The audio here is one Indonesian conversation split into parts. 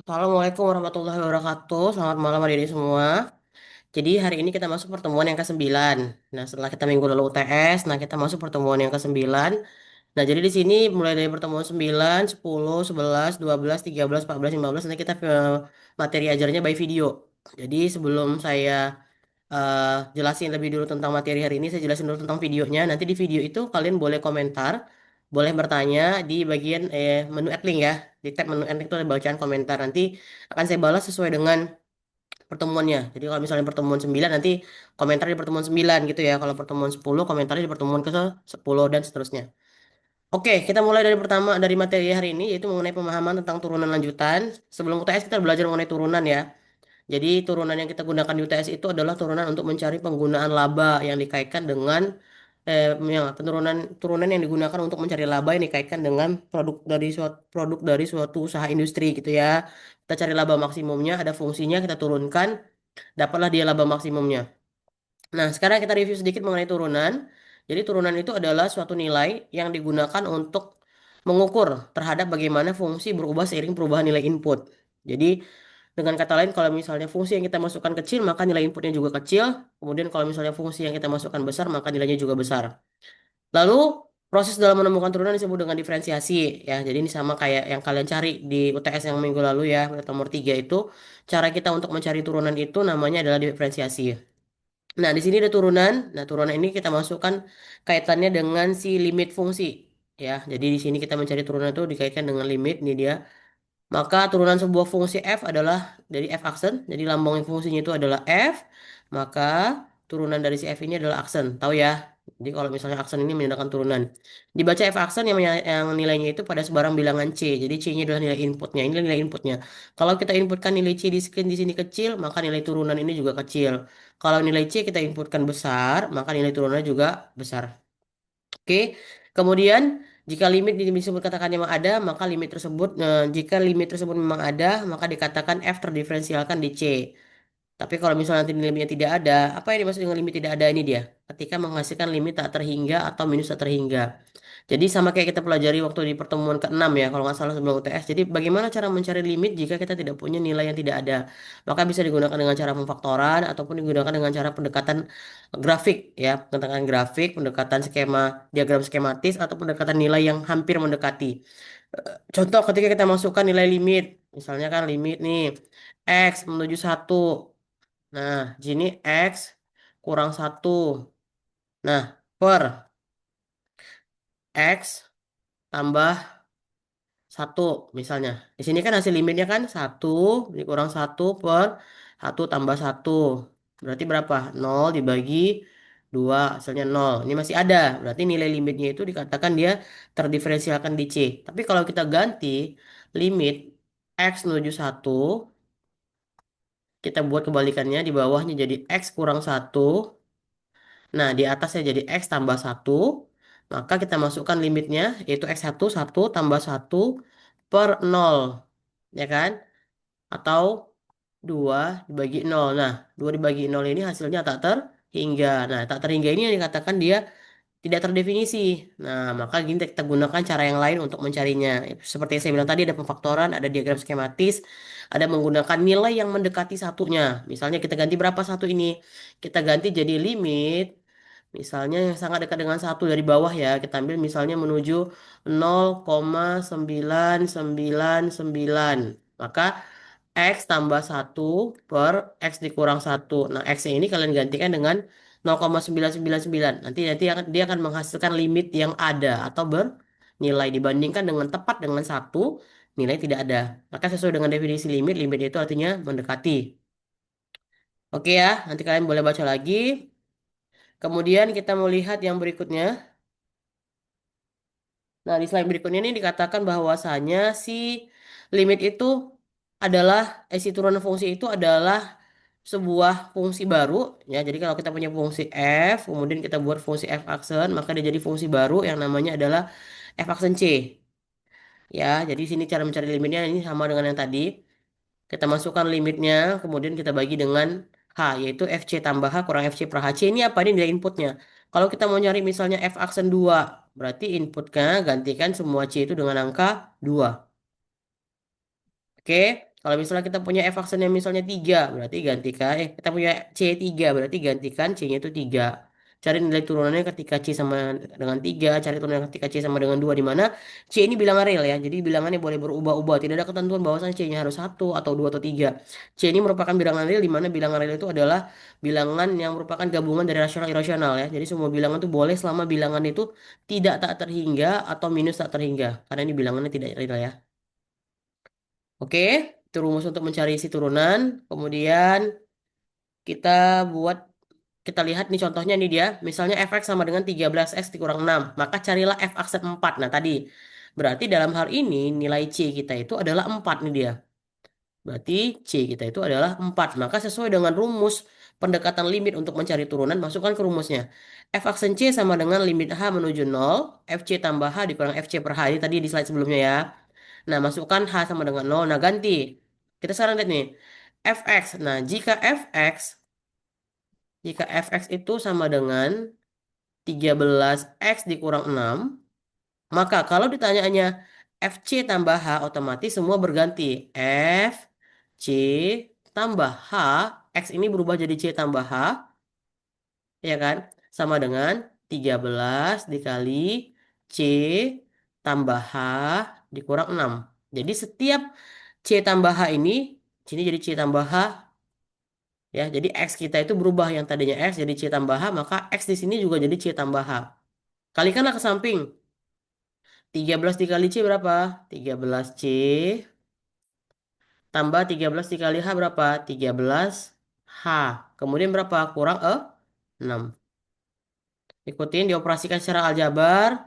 Assalamualaikum warahmatullahi wabarakatuh. Selamat malam adik-adik semua. Jadi hari ini kita masuk pertemuan yang ke-9. Nah, setelah kita minggu lalu UTS, nah kita masuk pertemuan yang ke-9. Nah, jadi di sini mulai dari pertemuan 9, 10, 11, 12, 13, 14, 15, nanti kita ke materi ajarnya by video. Jadi sebelum saya jelasin lebih dulu tentang materi hari ini, saya jelasin dulu tentang videonya. Nanti di video itu kalian boleh komentar, boleh bertanya di bagian menu add link ya. Di tab menu add link itu ada bacaan komentar. Nanti akan saya balas sesuai dengan pertemuannya. Jadi kalau misalnya pertemuan 9 nanti komentar di pertemuan 9 gitu ya. Kalau pertemuan 10 komentarnya di pertemuan ke 10 dan seterusnya. Oke, kita mulai dari pertama dari materi hari ini yaitu mengenai pemahaman tentang turunan lanjutan. Sebelum UTS kita belajar mengenai turunan ya. Jadi turunan yang kita gunakan di UTS itu adalah turunan untuk mencari penggunaan laba yang dikaitkan dengan turunan turunan yang digunakan untuk mencari laba yang dikaitkan dengan produk dari suatu usaha industri gitu ya. Kita cari laba maksimumnya, ada fungsinya kita turunkan, dapatlah dia laba maksimumnya. Nah, sekarang kita review sedikit mengenai turunan. Jadi turunan itu adalah suatu nilai yang digunakan untuk mengukur terhadap bagaimana fungsi berubah seiring perubahan nilai input. Jadi dengan kata lain, kalau misalnya fungsi yang kita masukkan kecil, maka nilai inputnya juga kecil. Kemudian kalau misalnya fungsi yang kita masukkan besar, maka nilainya juga besar. Lalu proses dalam menemukan turunan disebut dengan diferensiasi ya. Jadi ini sama kayak yang kalian cari di UTS yang minggu lalu ya, nomor 3 itu. Cara kita untuk mencari turunan itu namanya adalah diferensiasi. Nah, di sini ada turunan. Nah, turunan ini kita masukkan kaitannya dengan si limit fungsi ya. Jadi di sini kita mencari turunan itu dikaitkan dengan limit. Ini dia. Maka turunan sebuah fungsi f adalah dari f aksen. Jadi lambang fungsinya itu adalah f. Maka turunan dari si f ini adalah aksen. Tahu ya? Jadi kalau misalnya aksen ini menandakan turunan. Dibaca f aksen yang nilainya itu pada sebarang bilangan c. Jadi c-nya adalah nilai inputnya. Ini nilai inputnya. Kalau kita inputkan nilai c di screen di sini kecil, maka nilai turunan ini juga kecil. Kalau nilai c kita inputkan besar, maka nilai turunannya juga besar. Oke, kemudian jika limit disebut katakan memang ada, maka limit tersebut, jika limit tersebut memang ada, maka dikatakan f terdiferensialkan di c. Tapi kalau misalnya nanti limitnya tidak ada, apa yang dimaksud dengan limit tidak ada ini dia? Ketika menghasilkan limit tak terhingga atau minus tak terhingga. Jadi sama kayak kita pelajari waktu di pertemuan ke-6 ya, kalau nggak salah sebelum UTS. Jadi bagaimana cara mencari limit jika kita tidak punya nilai yang tidak ada? Maka bisa digunakan dengan cara pemfaktoran ataupun digunakan dengan cara pendekatan grafik ya, pendekatan grafik, pendekatan skema, diagram skematis atau pendekatan nilai yang hampir mendekati. Contoh ketika kita masukkan nilai limit, misalnya kan limit nih x menuju 1. Nah, di sini x kurang 1. Nah, per x tambah 1 misalnya. Di sini kan hasil limitnya kan 1 dikurang 1 per 1 tambah 1. Berarti berapa? 0 dibagi 2 hasilnya 0. Ini masih ada. Berarti nilai limitnya itu dikatakan dia terdiferensialkan di C. Tapi kalau kita ganti limit x menuju 1, kita buat kebalikannya di bawahnya jadi x kurang 1. Nah, di atasnya jadi x tambah 1. Maka kita masukkan limitnya yaitu x 1 tambah 1 per 0. Ya kan? Atau 2 dibagi 0. Nah, 2 dibagi 0 ini hasilnya tak terhingga. Nah, tak terhingga ini yang dikatakan dia tidak terdefinisi. Nah, maka gini kita gunakan cara yang lain untuk mencarinya. Seperti yang saya bilang tadi ada pemfaktoran, ada diagram skematis, ada menggunakan nilai yang mendekati satunya. Misalnya kita ganti berapa satu ini? Kita ganti jadi limit. Misalnya yang sangat dekat dengan satu dari bawah ya. Kita ambil misalnya menuju 0,999. Maka X tambah 1 per X dikurang 1. Nah, X ini kalian gantikan dengan 0,999. Dia akan menghasilkan limit yang ada atau bernilai dibandingkan dengan tepat dengan satu nilai tidak ada. Maka sesuai dengan definisi limit, limit itu artinya mendekati. Oke ya, nanti kalian boleh baca lagi. Kemudian kita mau lihat yang berikutnya. Nah, di slide berikutnya ini dikatakan bahwasanya si limit itu adalah si turunan fungsi itu adalah sebuah fungsi baru ya. Jadi kalau kita punya fungsi f, kemudian kita buat fungsi f aksen, maka dia jadi fungsi baru yang namanya adalah f aksen c. Ya, jadi sini cara mencari limitnya ini sama dengan yang tadi. Kita masukkan limitnya, kemudian kita bagi dengan h, yaitu fc tambah h kurang fc per h. C ini apa? Ini nilai inputnya. Kalau kita mau nyari misalnya f aksen 2, berarti inputnya gantikan semua c itu dengan angka 2. Oke. Kalau misalnya kita punya f aksen yang misalnya 3, berarti gantikan, kita punya c 3, berarti gantikan c-nya itu 3. Cari nilai turunannya ketika c sama dengan 3, cari turunan ketika c sama dengan 2, di mana c ini bilangan real ya. Jadi bilangannya boleh berubah-ubah, tidak ada ketentuan bahwasanya c-nya harus 1 atau 2 atau 3. C ini merupakan bilangan real, di mana bilangan real itu adalah bilangan yang merupakan gabungan dari rasional irasional ya. Jadi semua bilangan itu boleh selama bilangan itu tidak tak terhingga atau minus tak terhingga. Karena ini bilangannya tidak real ya. Oke, itu rumus untuk mencari isi turunan. Kemudian kita buat, kita lihat nih contohnya nih dia. Misalnya fx sama dengan 13x dikurang 6. Maka carilah f aksen 4. Nah tadi, berarti dalam hal ini nilai c kita itu adalah 4 nih dia. Berarti c kita itu adalah 4. Maka sesuai dengan rumus pendekatan limit untuk mencari turunan, masukkan ke rumusnya. F aksen c sama dengan limit h menuju 0, fc tambah h dikurang fc per h. Ini tadi di slide sebelumnya ya. Nah, masukkan H sama dengan 0. Nah, ganti. Kita sekarang lihat nih. Fx. Nah, jika fx itu sama dengan 13x dikurang 6, maka kalau ditanyaannya fc tambah h, otomatis semua berganti. Fc tambah h, x ini berubah jadi c tambah h, ya kan? Sama dengan 13 dikali c tambah h dikurang 6. Jadi setiap C tambah H ini, sini jadi C tambah H, ya. Jadi X kita itu berubah yang tadinya X jadi C tambah H, maka X di sini juga jadi C tambah H. Kalikanlah ke samping. 13 dikali C berapa? 13C tambah 13 dikali H berapa? 13H. Kemudian berapa? Kurang 6. Ikutin dioperasikan secara aljabar.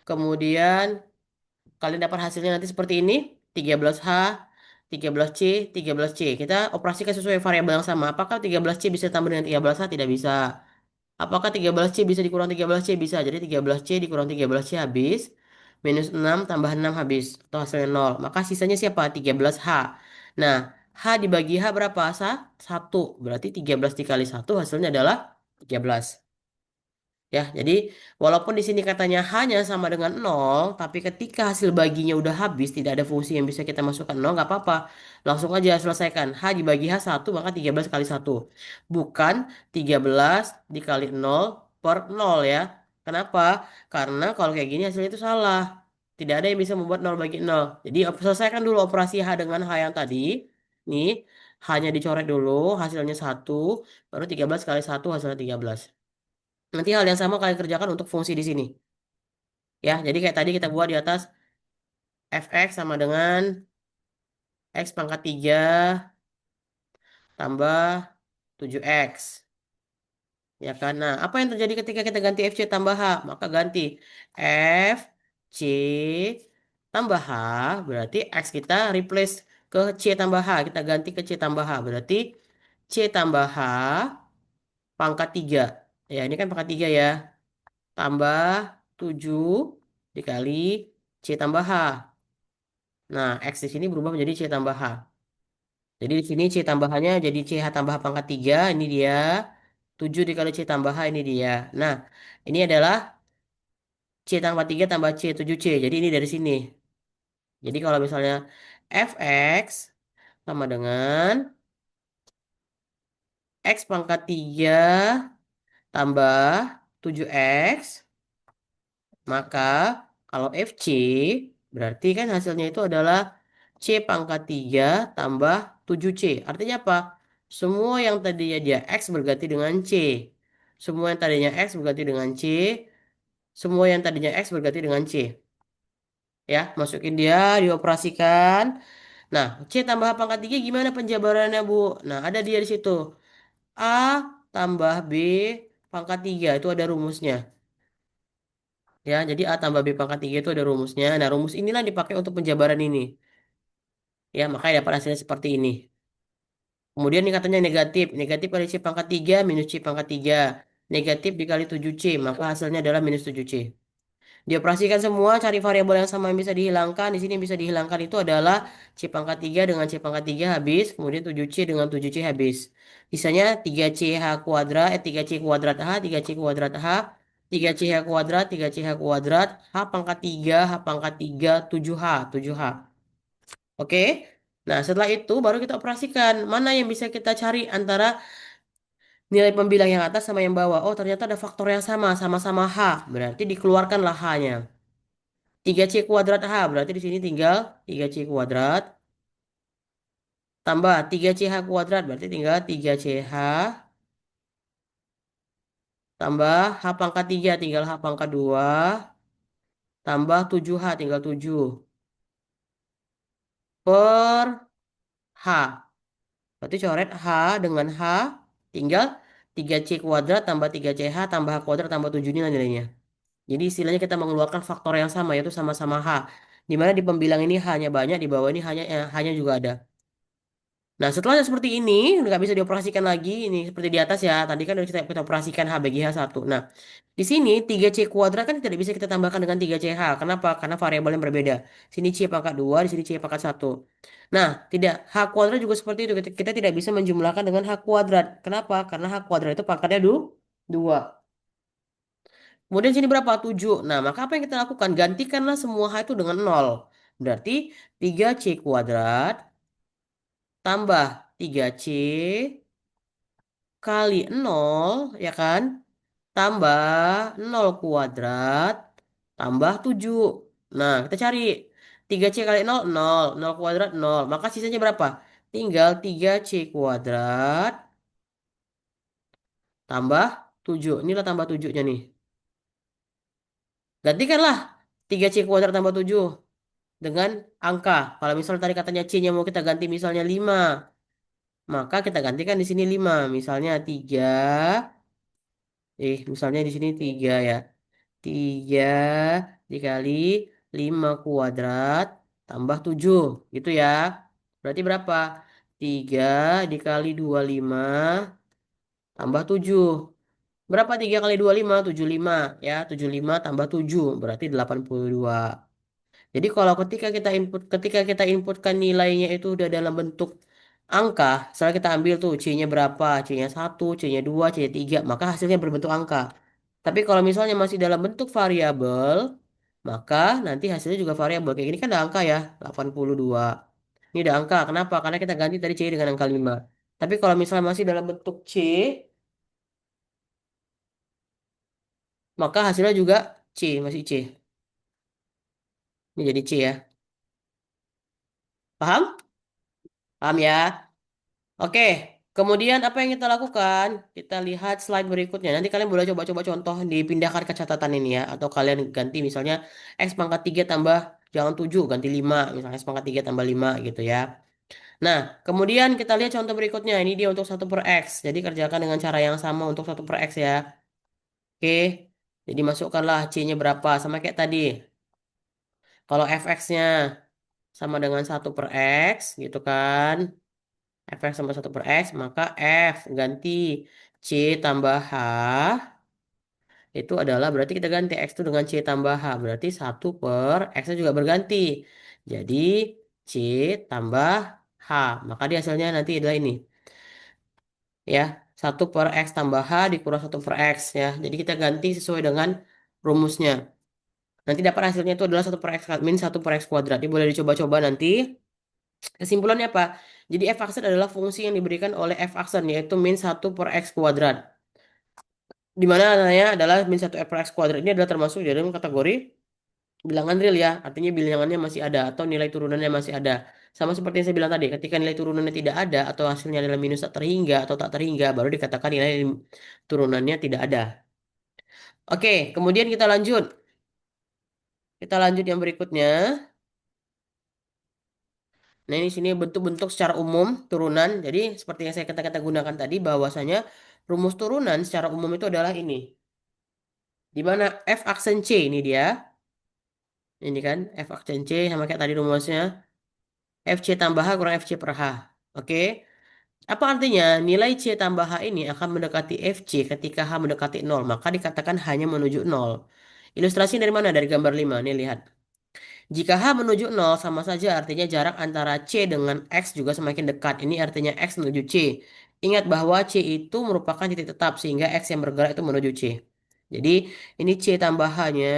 Kemudian kalian dapat hasilnya nanti seperti ini. 13H, 13C, 13C. Kita operasikan sesuai variabel yang sama. Apakah 13C bisa tambah dengan 13H? Tidak bisa. Apakah 13C bisa dikurang 13C? Bisa. Jadi 13C dikurang 13C habis. Minus 6 tambah 6 habis. Atau hasilnya 0. Maka sisanya siapa? 13H. Nah, H dibagi H berapa? 1. Berarti 13 dikali 1 hasilnya adalah 13. Ya, jadi walaupun di sini katanya hanya sama dengan 0, tapi ketika hasil baginya udah habis, tidak ada fungsi yang bisa kita masukkan 0, nggak apa-apa. Langsung aja selesaikan. H dibagi H 1, maka 13 kali 1. Bukan 13 dikali 0 per 0 ya. Kenapa? Karena kalau kayak gini hasilnya itu salah. Tidak ada yang bisa membuat 0 bagi 0. Jadi selesaikan dulu operasi H dengan H yang tadi. Nih, hanya dicoret dulu, hasilnya 1, baru 13 kali 1 hasilnya 13. Nanti hal yang sama kalian kerjakan untuk fungsi di sini. Ya, jadi kayak tadi kita buat di atas fx sama dengan x pangkat 3 tambah 7x. Ya kan? Nah, apa yang terjadi ketika kita ganti fc tambah h? Maka ganti fc tambah h, berarti x kita replace ke c tambah h. Kita ganti ke c tambah h. Berarti c tambah h pangkat 3. Ya, ini kan pangkat 3 ya. Tambah 7 dikali C tambah H. Nah, X di sini berubah menjadi C tambah H. Jadi di sini C tambahannya jadi CH tambah H pangkat 3. Ini dia. 7 dikali C tambah H, ini dia. Nah, ini adalah C tambah 3 tambah C 7C. Jadi ini dari sini. Jadi kalau misalnya fx sama dengan X pangkat 3 tambah 7x. Maka kalau FC berarti kan hasilnya itu adalah C pangkat 3 tambah 7C. Artinya apa? Semua yang tadinya dia X berganti dengan C. Semua yang tadinya X berganti dengan C. Semua yang tadinya X berganti dengan C. Ya, masukin dia, dioperasikan. Nah, C tambah pangkat 3 gimana penjabarannya, Bu? Nah, ada dia di situ. A tambah B pangkat 3 itu ada rumusnya. Ya, jadi A tambah B pangkat 3 itu ada rumusnya. Nah, rumus inilah yang dipakai untuk penjabaran ini. Ya, makanya dapat hasilnya seperti ini. Kemudian ini katanya negatif. Negatif kali C pangkat 3 minus C pangkat 3. Negatif dikali 7C, maka hasilnya adalah minus 7C. Dioperasikan semua, cari variabel yang sama yang bisa dihilangkan. Di sini yang bisa dihilangkan itu adalah C pangkat 3 dengan C pangkat 3 habis. Kemudian 7C dengan 7C habis. Sisanya 3CH kuadrat, 3C kuadrat H, 3C kuadrat H, 3CH kuadrat, 3CH kuadrat, H pangkat 3, H pangkat 3, 7H, 7H. Oke? Nah, setelah itu baru kita operasikan. Mana yang bisa kita cari antara nilai pembilang yang atas sama yang bawah. Oh, ternyata ada faktor yang sama, sama-sama H. Berarti dikeluarkanlah H-nya. 3C kuadrat H, berarti di sini tinggal 3C kuadrat. Tambah 3CH kuadrat, berarti tinggal 3CH. Tambah H pangkat 3, tinggal H pangkat 2. Tambah 7H, tinggal 7. Per H. Berarti coret H dengan H, tinggal 3C kuadrat tambah 3CH tambah H kuadrat tambah 7 ini nilainya. Jadi istilahnya kita mengeluarkan faktor yang sama yaitu sama-sama H. Di mana di pembilang ini H-nya banyak, di bawah ini H-nya juga ada. Nah, setelahnya seperti ini, nggak bisa dioperasikan lagi. Ini seperti di atas ya. Tadi kan udah kita operasikan H bagi H1. Nah, di sini 3C kuadrat kan tidak bisa kita tambahkan dengan 3CH. Kenapa? Karena variabel yang berbeda. Sini C pangkat 2, di sini C pangkat 1. Nah, tidak. H kuadrat juga seperti itu. Kita tidak bisa menjumlahkan dengan H kuadrat. Kenapa? Karena H kuadrat itu pangkatnya 2. Kemudian sini berapa? 7. Nah, maka apa yang kita lakukan? Gantikanlah semua H itu dengan 0. Berarti 3C kuadrat tambah 3C kali 0, ya kan? Tambah 0 kuadrat tambah 7. Nah, kita cari 3C kali 0, 0. 0 kuadrat 0. Maka sisanya berapa? Tinggal 3C kuadrat tambah 7. Inilah tambah 7-nya nih. Gantikanlah 3C kuadrat tambah 7 dengan angka. Kalau misalnya tadi katanya C-nya mau kita ganti misalnya 5, maka kita gantikan di sini 5. Misalnya 3, misalnya di sini 3 ya. 3 dikali 5 kuadrat tambah 7 gitu ya. Berarti berapa? 3 dikali 25 tambah 7. Berapa 3 kali 25? 75 ya. 75 tambah 7 berarti 82. Jadi kalau ketika kita inputkan nilainya itu udah dalam bentuk angka, setelah kita ambil tuh C-nya berapa, C-nya 1, C-nya 2, C-nya 3, maka hasilnya berbentuk angka. Tapi kalau misalnya masih dalam bentuk variabel, maka nanti hasilnya juga variabel. Kayak gini kan ada angka ya, 82. Ini ada angka. Kenapa? Karena kita ganti tadi C dengan angka 5. Tapi kalau misalnya masih dalam bentuk C, maka hasilnya juga C, masih C. Ini jadi C ya. Paham? Paham ya? Oke, kemudian apa yang kita lakukan? Kita lihat slide berikutnya. Nanti kalian boleh coba-coba contoh dipindahkan ke catatan ini ya. Atau kalian ganti misalnya X pangkat 3 tambah, jangan 7, ganti 5. Misalnya X pangkat 3 tambah 5 gitu ya. Nah, kemudian kita lihat contoh berikutnya. Ini dia untuk 1/X. Jadi kerjakan dengan cara yang sama untuk 1/X ya. Oke, jadi masukkanlah C-nya berapa. Sama kayak tadi. Kalau fx-nya sama dengan 1/X gitu kan. Fx sama 1/X, maka F ganti C tambah H itu adalah berarti kita ganti X itu dengan C tambah H. Berarti 1/X-nya juga berganti. Jadi C tambah H. Maka dia hasilnya nanti adalah ini. Ya, 1/X tambah H dikurang 1/X ya. Jadi kita ganti sesuai dengan rumusnya. Nanti dapat hasilnya itu adalah 1/X min 1/X kuadrat. Ini boleh dicoba-coba nanti. Kesimpulannya apa? Jadi f aksen adalah fungsi yang diberikan oleh f aksen yaitu min 1/x kuadrat. Di mana nilainya adalah min 1/x kuadrat ini adalah termasuk di dalam kategori bilangan real ya. Artinya bilangannya masih ada atau nilai turunannya masih ada. Sama seperti yang saya bilang tadi, ketika nilai turunannya tidak ada atau hasilnya adalah minus tak terhingga atau tak terhingga, baru dikatakan nilai turunannya tidak ada. Oke, kemudian kita lanjut. Kita lanjut yang berikutnya. Nah, ini sini bentuk-bentuk secara umum turunan. Jadi seperti yang saya kata-kata gunakan tadi bahwasanya rumus turunan secara umum itu adalah ini. Di mana F aksen C ini dia. Ini kan F aksen C sama kayak tadi rumusnya. FC tambah H kurang FC per H. Oke. Apa artinya? Nilai C tambah H ini akan mendekati FC ketika H mendekati 0. Maka dikatakan hanya menuju 0. Ilustrasi dari mana? Dari gambar 5. Nih lihat. Jika H menuju 0 sama saja artinya jarak antara C dengan X juga semakin dekat. Ini artinya X menuju C. Ingat bahwa C itu merupakan titik tetap sehingga X yang bergerak itu menuju C. Jadi ini C tambah H-nya,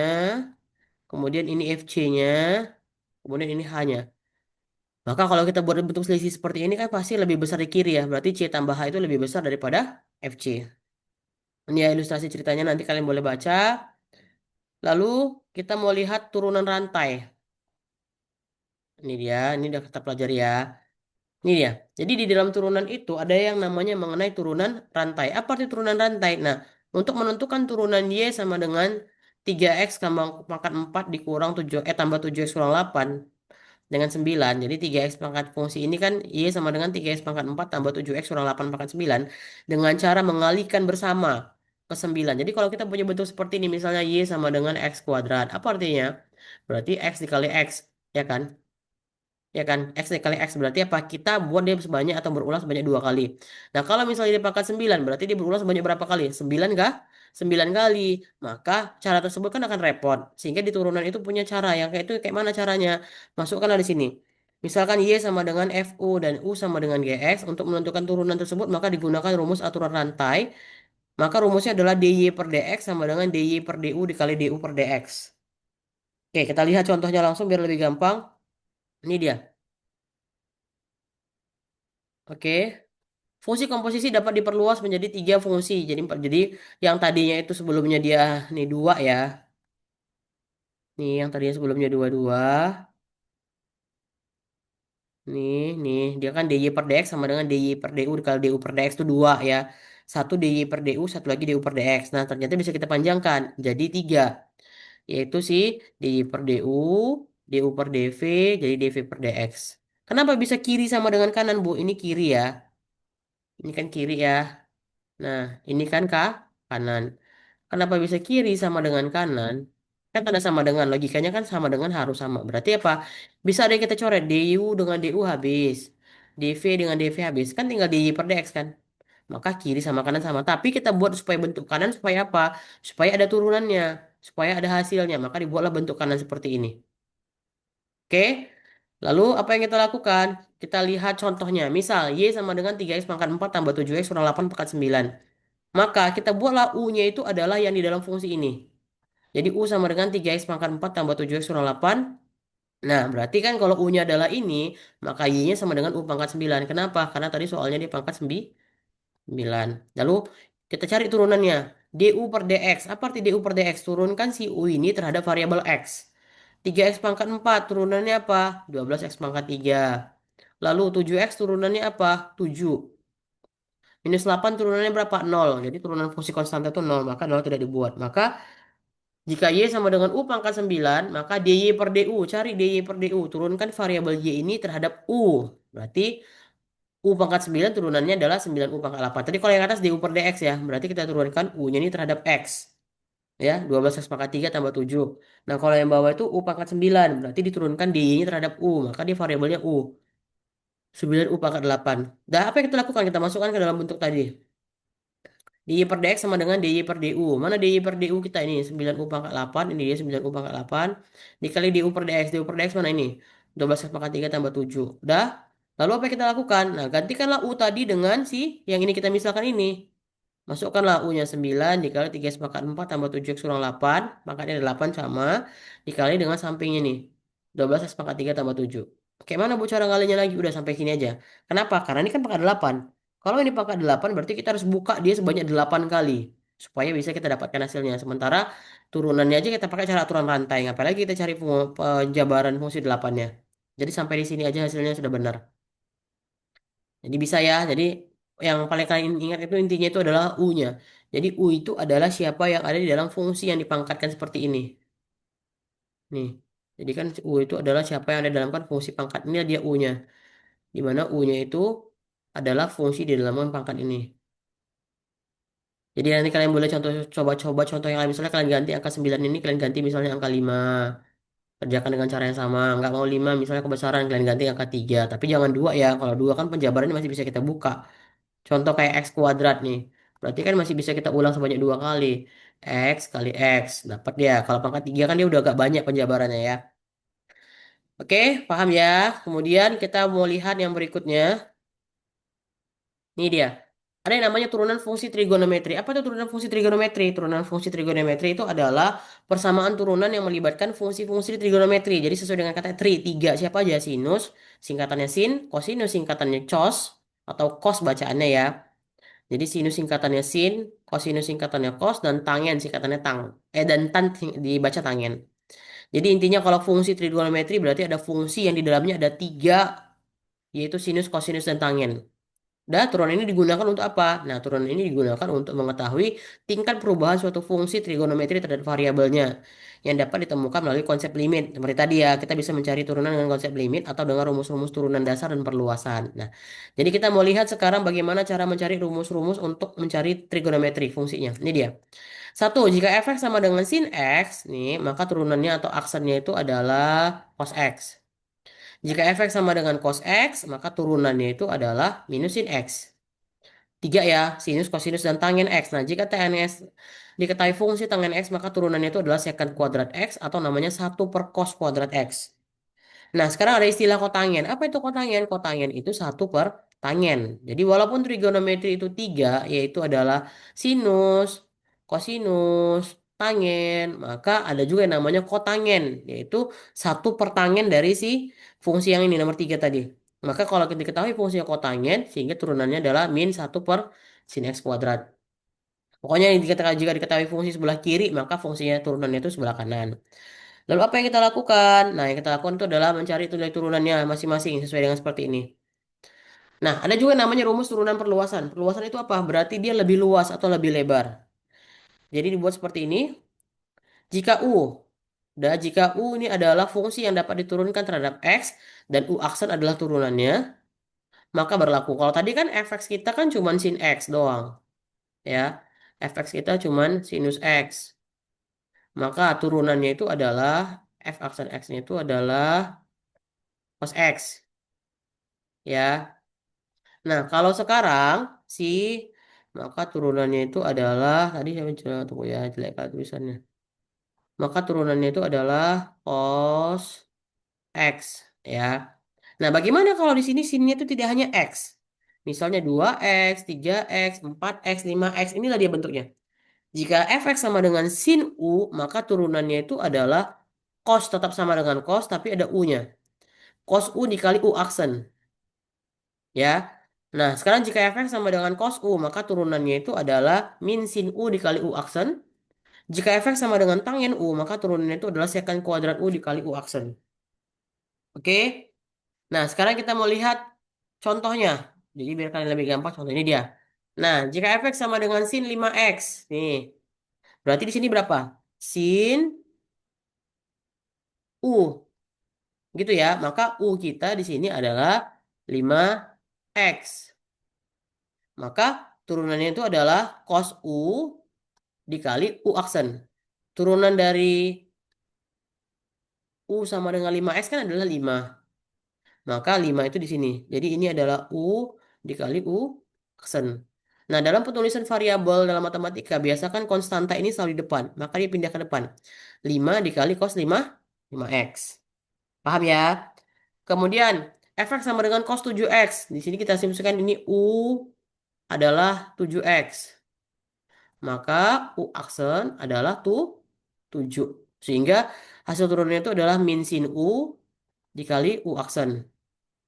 kemudian ini FC-nya, kemudian ini H-nya. Maka kalau kita buat bentuk selisih seperti ini kan pasti lebih besar di kiri ya. Berarti C tambah H itu lebih besar daripada FC. Ini ya ilustrasi ceritanya nanti kalian boleh baca. Lalu kita mau lihat turunan rantai. Ini dia, ini udah kita pelajari ya. Ini dia. Jadi di dalam turunan itu ada yang namanya mengenai turunan rantai. Apa arti turunan rantai? Nah, untuk menentukan turunan Y sama dengan 3X pangkat 4 dikurang 7 tambah 7X kurang 8 dengan 9. Jadi 3X pangkat fungsi ini kan Y sama dengan 3X pangkat 4 tambah 7X kurang 8 pangkat 9 dengan cara mengalihkan bersama ke 9. Jadi kalau kita punya bentuk seperti ini misalnya Y sama dengan X kuadrat. Apa artinya? Berarti X dikali X, ya kan? Ya kan, X dikali X berarti apa? Kita buat dia sebanyak atau berulang sebanyak 2 kali. Nah, kalau misalnya dia pangkat 9, berarti dia berulang sebanyak berapa kali? 9 kah? 9 kali. Maka cara tersebut kan akan repot. Sehingga di turunan itu punya cara. Yang kayak itu kayak mana caranya? Masukkanlah di sini. Misalkan Y sama dengan FU dan U sama dengan GX. Untuk menentukan turunan tersebut, maka digunakan rumus aturan rantai. Maka rumusnya adalah DY per DX sama dengan DY per DU dikali DU per DX. Oke, kita lihat contohnya langsung biar lebih gampang. Ini dia. Oke. Fungsi komposisi dapat diperluas menjadi 3 fungsi. Jadi yang tadinya itu sebelumnya dia nih 2 ya. Nih yang tadinya sebelumnya dua dua. Nih nih dia kan DY per DX sama dengan DY per DU dikali DU per DX itu 2 ya. Satu DY per DU, satu lagi DU per DX. Nah ternyata bisa kita panjangkan jadi 3. Yaitu si DY per DU, DU per DV, jadi DV per DX. Kenapa bisa kiri sama dengan kanan Bu? Ini kiri ya. Ini kan kiri ya. Nah ini kan kanan. Kenapa bisa kiri sama dengan kanan? Kan tanda sama dengan logikanya kan sama dengan harus sama. Berarti apa? Bisa ada yang kita coret DU dengan DU habis. DV dengan DV habis. Kan tinggal DY per DX kan. Maka kiri sama kanan sama. Tapi kita buat supaya bentuk kanan supaya apa? Supaya ada turunannya. Supaya ada hasilnya. Maka dibuatlah bentuk kanan seperti ini. Oke? Lalu apa yang kita lakukan? Kita lihat contohnya. Misal Y sama dengan 3X pangkat 4 tambah 7X kurang 8 pangkat 9. Maka kita buatlah U-nya itu adalah yang di dalam fungsi ini. Jadi U sama dengan 3X pangkat 4 tambah 7X kurang 8. Nah, berarti kan kalau U-nya adalah ini, maka Y-nya sama dengan U pangkat 9. Kenapa? Karena tadi soalnya dia pangkat 9. Lalu kita cari turunannya. DU per DX. Apa arti DU per DX? Turunkan si U ini terhadap variabel X. 3X pangkat 4 turunannya apa? 12X pangkat 3. Lalu 7X turunannya apa? 7. Minus 8 turunannya berapa? 0. Jadi turunan fungsi konstanta itu 0. Maka 0 tidak dibuat. Maka jika Y sama dengan U pangkat 9, maka DY per DU. Cari DY per DU. Turunkan variabel Y ini terhadap U. Berarti U pangkat 9 turunannya adalah 9U pangkat 8. Tadi kalau yang atas DU per DX ya. Berarti kita turunkan U-nya ini terhadap X. Ya, 12X pangkat 3 tambah 7. Nah, kalau yang bawah itu U pangkat 9. Berarti diturunkan DY-nya terhadap U. Maka dia variabelnya U. 9U pangkat 8. Nah, apa yang kita lakukan? Kita masukkan ke dalam bentuk tadi. DY per DX sama dengan DY per DU. Mana DY per DU kita ini? 9U pangkat 8. Ini dia 9U pangkat 8. Dikali DU per DX. DU per DX mana ini? 12 pangkat 3 tambah 7. Udah? Lalu apa yang kita lakukan? Nah, gantikanlah U tadi dengan si yang ini kita misalkan ini. Masukkanlah U-nya 9 dikali 3 sepakat 4 tambah 7 kurang 8. Makanya ada 8 sama. Dikali dengan sampingnya nih. 12 sepakat 3 tambah 7. Kayak mana bu cara ngalinya lagi? Udah sampai sini aja. Kenapa? Karena ini kan pangkat 8. Kalau ini pangkat 8 berarti kita harus buka dia sebanyak 8 kali. Supaya bisa kita dapatkan hasilnya. Sementara turunannya aja kita pakai cara aturan rantai. Apalagi kita cari penjabaran fungsi 8-nya. Jadi sampai di sini aja hasilnya sudah benar. Jadi bisa ya. Jadi yang paling kalian ingat itu intinya itu adalah U-nya. Jadi U itu adalah siapa yang ada di dalam fungsi yang dipangkatkan seperti ini. Nih. Jadi kan U itu adalah siapa yang ada di dalam kan fungsi pangkat ini dia U-nya. Di mana U-nya itu adalah fungsi di dalam pangkat ini. Jadi nanti kalian boleh coba-coba contoh yang lain. Misalnya kalian ganti angka 9 ini kalian ganti misalnya angka 5. Kerjakan dengan cara yang sama. Nggak mau 5 misalnya kebesaran kalian ganti angka 3. Tapi jangan 2 ya. Kalau 2 kan penjabarannya masih bisa kita buka. Contoh kayak X kuadrat nih. Berarti kan masih bisa kita ulang sebanyak 2 kali. X kali X. Dapat dia. Kalau pangkat 3 kan dia udah agak banyak penjabarannya ya. Oke, paham ya. Kemudian kita mau lihat yang berikutnya. Ini dia. Ada yang namanya turunan fungsi trigonometri. Apa itu turunan fungsi trigonometri? Turunan fungsi trigonometri itu adalah persamaan turunan yang melibatkan fungsi-fungsi di trigonometri. Jadi sesuai dengan kata tri, tiga siapa aja? Sinus, singkatannya sin, kosinus singkatannya cos, atau cos bacaannya ya. Jadi sinus singkatannya sin, kosinus singkatannya cos, dan tangen singkatannya tang. Dan tan dibaca tangen. Jadi intinya kalau fungsi trigonometri berarti ada fungsi yang di dalamnya ada tiga, yaitu sinus, kosinus, dan tangen. Dan turunan ini digunakan untuk apa? Nah, turunan ini digunakan untuk mengetahui tingkat perubahan suatu fungsi trigonometri terhadap variabelnya yang dapat ditemukan melalui konsep limit. Seperti tadi ya, kita bisa mencari turunan dengan konsep limit atau dengan rumus-rumus turunan dasar dan perluasan. Nah, jadi kita mau lihat sekarang bagaimana cara mencari rumus-rumus untuk mencari trigonometri fungsinya. Ini dia. Satu, jika fx sama dengan sin x, nih, maka turunannya atau aksennya itu adalah cos x. Jika fx sama dengan cos x, maka turunannya itu adalah minus sin x. Tiga ya, sinus, kosinus, dan tangen x. Nah, jika tan x diketahui fungsi tangen x, maka turunannya itu adalah secant kuadrat x atau namanya satu per cos kuadrat x. Nah, sekarang ada istilah kotangen. Apa itu kotangen? Kotangen itu satu per tangen. Jadi walaupun trigonometri itu tiga, yaitu adalah sinus, kosinus, tangen, maka ada juga yang namanya kotangen, yaitu satu per tangen dari si fungsi yang ini nomor tiga tadi. Maka kalau kita diketahui fungsinya kotangen, sehingga turunannya adalah min satu per sin x kuadrat. Pokoknya jika diketahui fungsi sebelah kiri, maka fungsinya turunannya itu sebelah kanan. Lalu apa yang kita lakukan? Nah, yang kita lakukan itu adalah mencari nilai turunannya masing-masing sesuai dengan seperti ini. Nah, ada juga yang namanya rumus turunan perluasan. Perluasan itu apa? Berarti dia lebih luas atau lebih lebar. Jadi dibuat seperti ini. Jika jika U ini adalah fungsi yang dapat diturunkan terhadap X dan U aksen adalah turunannya, maka berlaku. Kalau tadi kan fx kita kan cuma sin X doang, ya. Fx kita cuma sinus X. Maka turunannya itu adalah f aksen X-nya itu adalah cos X, ya. Nah, kalau sekarang si maka turunannya itu adalah tadi saya mencoba tunggu ya jelek kali tulisannya. Maka turunannya itu adalah cos X ya. Nah, bagaimana kalau di sini sinnya itu tidak hanya X? Misalnya 2X, 3X, 4X, 5X, inilah dia bentuknya. Jika fx sama dengan sin U, maka turunannya itu adalah cos tetap sama dengan cos tapi ada U-nya. Cos U dikali U aksen. Ya. Nah, sekarang jika fx sama dengan cos U, maka turunannya itu adalah min sin U dikali U aksen. Jika fx sama dengan tangen U, maka turunannya itu adalah secant kuadrat U dikali U aksen. Oke? Nah, sekarang kita mau lihat contohnya. Jadi biar kalian lebih gampang, contoh ini dia. Nah, jika fx sama dengan sin 5x, nih, berarti di sini berapa? Sin U, gitu ya. Maka U kita di sini adalah 5x. Maka turunannya itu adalah cos U dikali U aksen. Turunan dari U sama dengan 5x kan adalah 5. Maka 5 itu di sini. Jadi ini adalah U dikali U aksen. Nah, dalam penulisan variabel dalam matematika, biasakan konstanta ini selalu di depan. Maka dia pindah ke depan. 5 dikali cos 5x. Paham ya? Kemudian, fx sama dengan cos 7x. Di sini kita simpulkan ini U adalah 7x. Maka U aksen adalah 7. Sehingga hasil turunnya itu adalah min sin U dikali U aksen.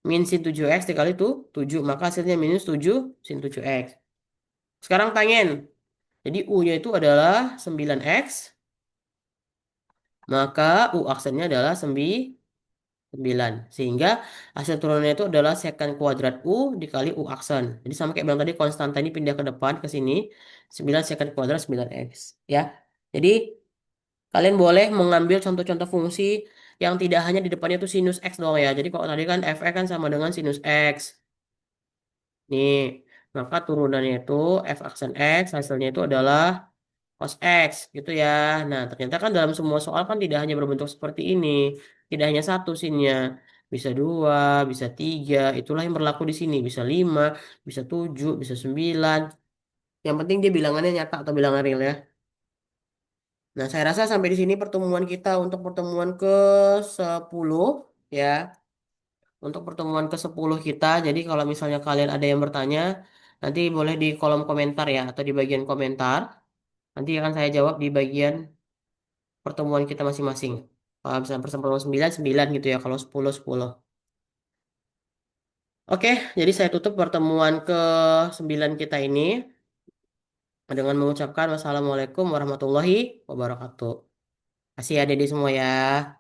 Min sin 7x dikali 7. Maka hasilnya minus 7 sin 7x. Sekarang tangen. Jadi U-nya itu adalah 9x. Maka U aksennya adalah 9. Sehingga hasil turunannya itu adalah secant kuadrat U dikali U aksen. Jadi sama kayak bilang tadi konstanta ini pindah ke depan ke sini. 9 secant kuadrat 9x. Ya. Jadi kalian boleh mengambil contoh-contoh fungsi yang tidak hanya di depannya itu sinus X doang ya. Jadi kalau tadi kan fx kan sama dengan sinus X. Nih, maka turunannya itu f aksen X hasilnya itu adalah cos X gitu ya. Nah, ternyata kan dalam semua soal kan tidak hanya berbentuk seperti ini. Tidak hanya satu sinnya. Bisa dua, bisa tiga. Itulah yang berlaku di sini. Bisa lima, bisa tujuh, bisa 9. Yang penting dia bilangannya nyata atau bilangan real ya. Nah, saya rasa sampai di sini pertemuan kita untuk pertemuan ke-10 ya. Untuk pertemuan ke-10 kita. Jadi kalau misalnya kalian ada yang bertanya, Nanti boleh di kolom komentar ya, atau di bagian komentar. Nanti akan saya jawab di bagian pertemuan kita masing-masing. Kalau misalnya pertemuan 9 9 gitu ya. Kalau 10 10. Oke, jadi saya tutup pertemuan ke 9 kita ini dengan mengucapkan wassalamualaikum warahmatullahi wabarakatuh. Kasih ya Dede semua ya.